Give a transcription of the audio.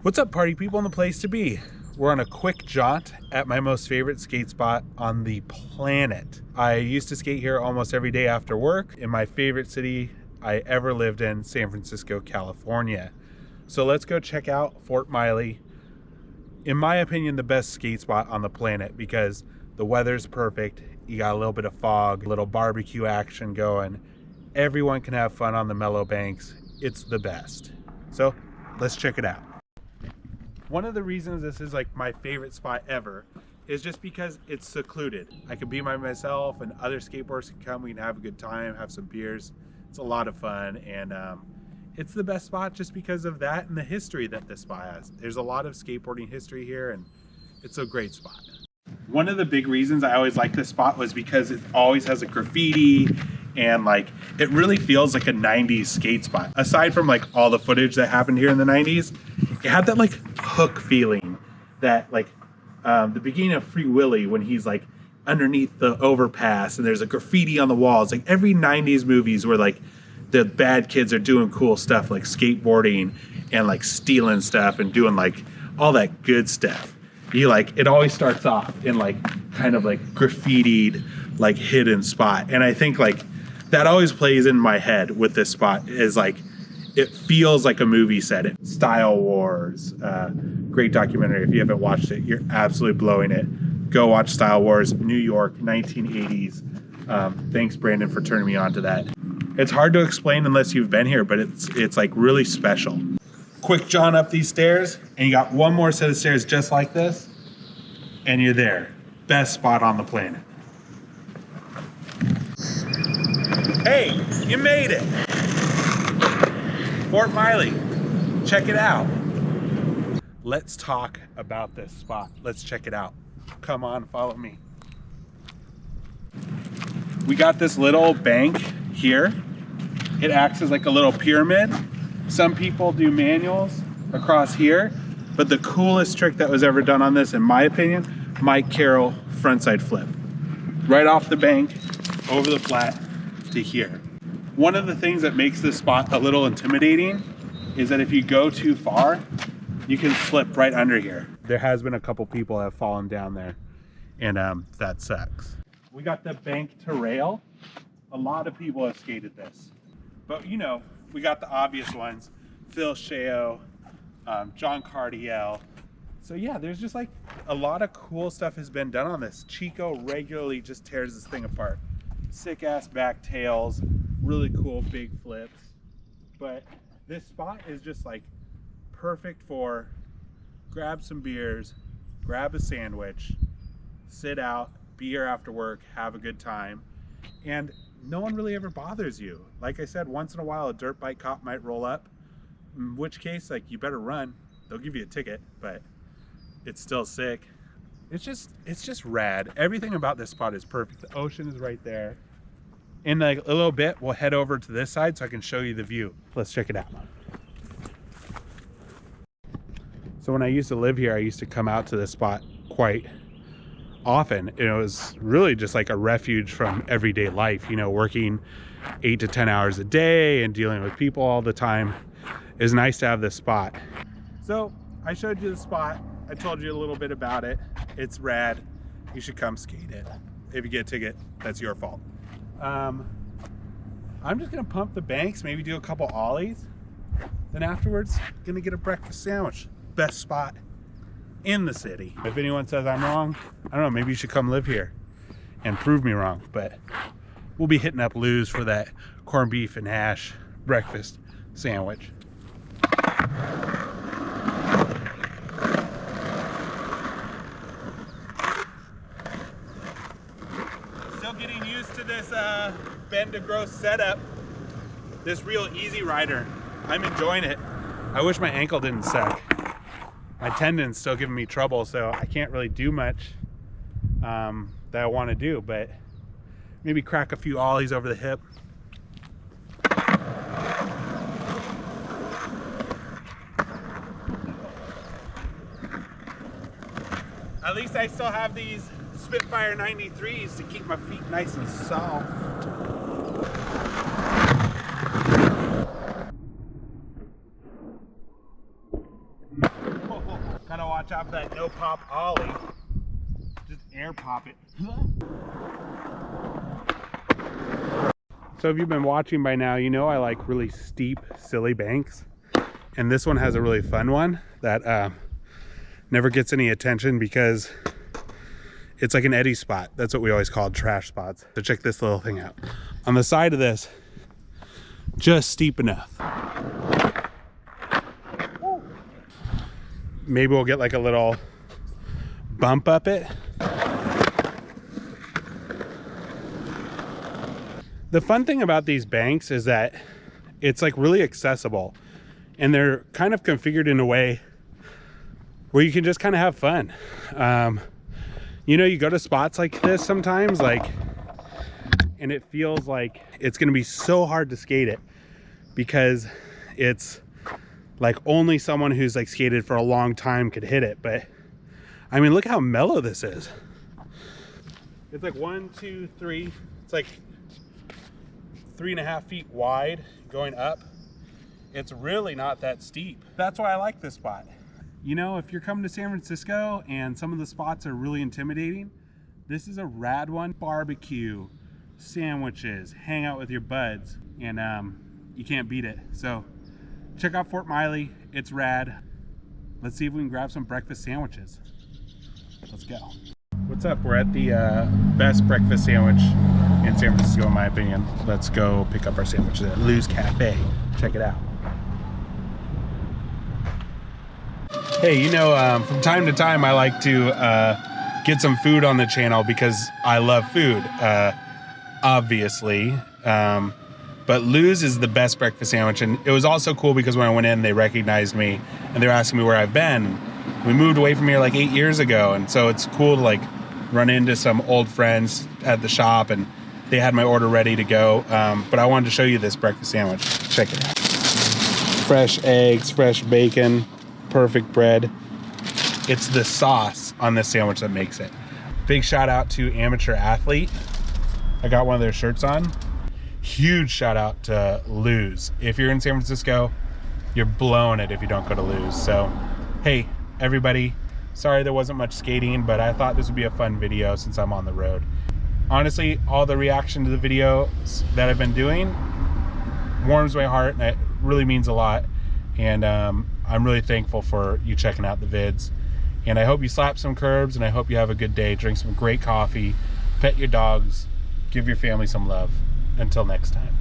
What's up, party people, and the place to be? We're on a quick jaunt at my most favorite skate spot on the planet. I used to skate here almost every day after work in my favorite city I ever lived in, San Francisco, California. So let's go check out Fort Miley. In my opinion, the best skate spot on the planet because the weather's perfect. You got a little bit of fog, a little barbecue action going. Everyone can have fun on the mellow banks. It's the best. So let's check it out. One of the reasons this is like my favorite spot ever is just because it's secluded. I can be by myself and other skateboarders can come. We can have a good time, have some beers. It's a lot of fun, and it's the best spot just because of that and the history that this spot has. There's a lot of skateboarding history here, and it's a great spot. One of the big reasons I always like this spot was because it always has a graffiti, and like it really feels like a 90s skate spot. Aside from like all the footage that happened here in the 90s, it had that like hook feeling that like the beginning of Free Willy when he's like underneath the overpass and there's a graffiti on the walls. Like every 90s movies where like the bad kids are doing cool stuff like skateboarding and like stealing stuff and doing like all that good stuff. You like, it always starts off in like kind of like graffitied like hidden spot. And I think like that always plays in my head with this spot is like, it feels like a movie set. Style Wars, great documentary. If you haven't watched it, you're absolutely blowing it. Go watch Style Wars, New York, 1980s. Thanks, Brandon, for turning me on to that. It's hard to explain unless you've been here, but it's like really special. Quick jaunt up these stairs, and you got one more set of stairs just like this, and you're there. Best spot on the planet. Hey, you made it. Fort Miley, check it out. Let's talk about this spot. Let's check it out. Come on, follow me. We got this little bank here. It acts as like a little pyramid. Some people do manuals across here, but the coolest trick that was ever done on this, in my opinion, Mike Carroll frontside flip. Right off the bank, over the flat to here. One of the things that makes this spot a little intimidating is that if you go too far, you can slip right under here. There has been a couple people that have fallen down there, and that sucks. We got the bank to rail. A lot of people have skated this, but you know, we got the obvious ones, Phil Sheo, John Cardiel. So yeah, there's just like a lot of cool stuff has been done on this. Chico regularly just tears this thing apart. Sick ass back tails, really cool big flips. But this spot is just like perfect for grab some beers, grab a sandwich, sit out, be here after work, have a good time. And no one really ever bothers you. Like I said, once in a while a dirt bike cop might roll up, in which case like you better run. They'll give you a ticket, but it's still sick. It's just rad. Everything about this spot is perfect. The ocean is right there. In like a little bit, we'll head over to this side so I can show you the view. Let's check it out. So when I used to live here, I used to come out to this spot quite often. It was really just like a refuge from everyday life, you know, working 8 to 10 hours a day and dealing with people all the time. It's nice to have this spot. So I showed you the spot. I told you a little bit about it. It's rad. You should come skate it. If you get a ticket, that's your fault. I'm just gonna pump the banks, maybe do a couple ollies. Then afterwards, gonna get a breakfast sandwich. Best spot in the city. If anyone says I'm wrong, I don't know, maybe you should come live here and prove me wrong, but we'll be hitting up Lou's for that corned beef and hash breakfast sandwich. Still getting used to this bend to grow setup, this real easy rider. I'm enjoying it. I wish my ankle didn't suck. My tendon's still giving me trouble, so I can't really do much that I want to do, but maybe crack a few ollies over the hip. At least I still have these Spitfire 93s to keep my feet nice and soft. Gotta watch out for that no pop ollie. Just air pop it. So if you've been watching by now, you know I like really steep, silly banks. And this one has a really fun one that never gets any attention because it's like an eddy spot. That's what we always call trash spots. So check this little thing out. On the side of this, just steep enough. Maybe we'll get like a little bump up it. The fun thing about these banks is that it's like really accessible and they're kind of configured in a way where you can just kind of have fun. You know, you go to spots like this sometimes, like, and it feels like it's gonna be so hard to skate it because it's like only someone who's like skated for a long time could hit it. But I mean, look how mellow this is. It's like 1, 2, 3. It's like 3.5 feet wide going up. It's really not that steep. That's why I like this spot. You know, if you're coming to San Francisco and some of the spots are really intimidating, this is a rad one. Barbecue, sandwiches, hang out with your buds, and you can't beat it. So check out Fort Miley, it's rad. Let's see if we can grab some breakfast sandwiches. Let's go. What's up? We're at the best breakfast sandwich in San Francisco, in my opinion. Let's go pick up our sandwiches at Lou's Cafe. Check it out. Hey, you know, from time to time I like to get some food on the channel because I love food, obviously. But Lou's is the best breakfast sandwich, and it was also cool because when I went in, they recognized me and they were asking me where I've been. We moved away from here like 8 years ago, and so it's cool to like run into some old friends at the shop, and they had my order ready to go. But I wanted to show you this breakfast sandwich. Check it out. Fresh eggs, fresh bacon, perfect bread. It's the sauce on this sandwich that makes it. Big shout out to Amateur Athlete. I got one of their shirts on. Huge shout out to Lou's. If you're in San Francisco, you're blowing it if you don't go to Lou's. So, hey, everybody, sorry there wasn't much skating, but I thought this would be a fun video since I'm on the road. Honestly, all the reaction to the videos that I've been doing warms my heart, and it really means a lot. And I'm really thankful for you checking out the vids. And I hope you slap some curbs, and I hope you have a good day. Drink some great coffee, pet your dogs, give your family some love. Until next time.